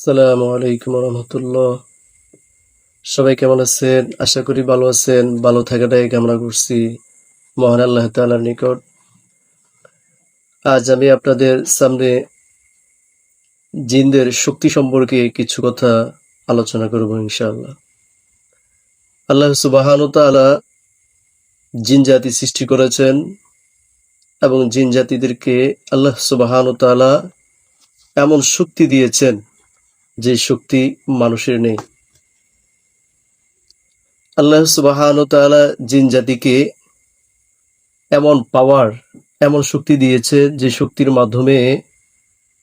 আসসালামু আলাইকুম রহমতুল্লাহ। সবাই কেমন আছেন? আশা করি ভালো আছেন। ভালো থাকাটাই কামনা করছি মহান আল্লাহ তাআলার নিকট। আজ আমি আপনাদের সামনে জিনদের শক্তি সম্পর্কে কিছু কথা আলোচনা করব ইনশাআল্লাহ। আল্লাহ সুবহানাহু ওয়া তাআলা জিন জাতি সৃষ্টি করেছেন এবং জিন জাতিদেরকে আল্লাহ সুবহানাহু ওয়া তাআলা এমন শক্তি দিয়েছেন যে শক্তি মানুষের নেই। আল্লাহ সুবহানাহু ওয়া তাআলা জিন জাতিকে এমন পাওয়ার, এমন শক্তি দিয়েছে যে শক্তির মাধ্যমে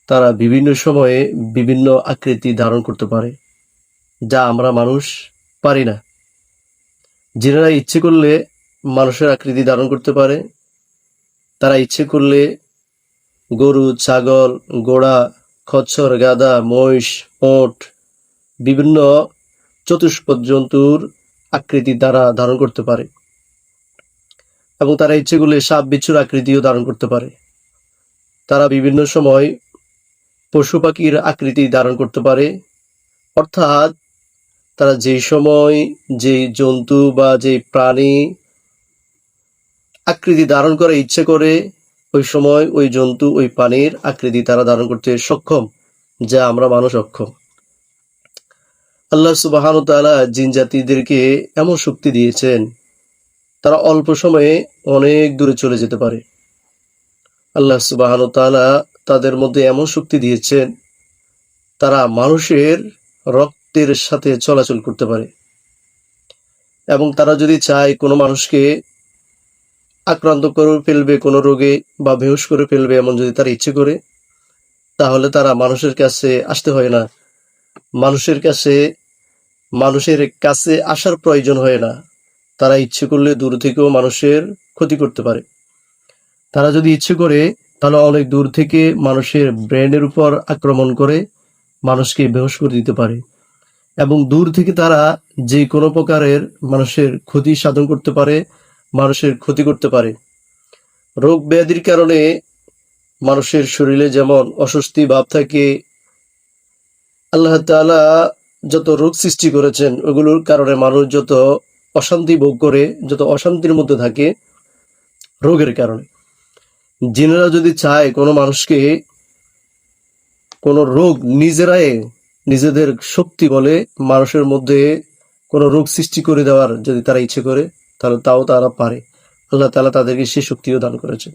তারা বিভিন্ন সময়ে বিভিন্ন আকৃতি ধারণ করতে পারে, যা আমরা মানুষ পারি না। জিনেরা ইচ্ছে করলে মানুষের আকৃতি ধারণ করতে পারে। তারা ইচ্ছে করলে গরু, ছাগল, ঘোড়া, খচ্চর, গাধা, মহিষ, ওট বিভিন্ন চতুষ্পদ জন্তুর আকৃতি তারা ধারণ করতে পারে এবং তারা ইচ্ছে করলে সাপ বিচ্ছুর আকৃতিও ধারণ করতে পারে। তারা বিভিন্ন সময় পশু পাখির আকৃতি ধারণ করতে পারে, অর্থাৎ তারা যেই সময় যেই জন্তু বা যেই প্রাণী আকৃতি ধারণ করে ইচ্ছে করে ওই সময় ওই জন্তু ওই প্রাণীর আকৃতি তারা ধারণ করতে সক্ষম, যা আমরা মানুষ অক্ষম। আল্লাহ সুবহানাহু ওয়া তাআলা জিন জাতিদেরকে এমন শক্তি দিয়েছেন, তারা অল্প সময়ে অনেক দূরে চলে যেতে পারে। আল্লাহ সুবহানাহু ওয়া তাআলা তাদের মধ্যে এমন শক্তি দিয়েছেন, তারা মানুষের রক্তের সাথে চলাচল করতে পারে এবং তারা যদি চায় কোনো মানুষকে আক্রান্ত করে ফেলবে কোনো রোগে বা বেহুশ করে ফেলবে, এমন যদি তারা ইচ্ছে করে, তাহলে তারা মানুষের কাছে আসতে হয় না। মানুষের কাছে আসার প্রয়োজন হয় না। তারা ইচ্ছে করলে দূর থেকেও মানুষের ক্ষতি করতে পারে। তারা যদি ইচ্ছে করে তাহলে অনেক দূর থেকে মানুষের ব্রেনের উপর আক্রমণ করে মানুষকে বেহুশ করে দিতে পারে এবং দূর থেকে তারা যে কোনো প্রকারের মানুষের ক্ষতি সাধন করতে পারে, মানুষের ক্ষতি করতে পারে। রোগ ব্যাধির কারণে মানুষের শরীরে যেমন অস্বস্তি ভাব থাকে, আল্লাহ তাআলা যত রোগ সৃষ্টি করেছেন ওগুলোর কারণে মানুষ যত অশান্তি ভোগ করে, যত অশান্তির মধ্যে থাকে রোগের কারণে। জিনেরা যদি চায় কোনো মানুষকে কোনো রোগ নিজেদের শক্তি বলে মানুষের মধ্যে কোনো রোগ সৃষ্টি করে দেওয়ার যদি তারা ইচ্ছে করে, তাহলে তাও তারা পারে। আল্লাহ তাআলা তাদেরকে সেই শক্তিও দান করেছেন।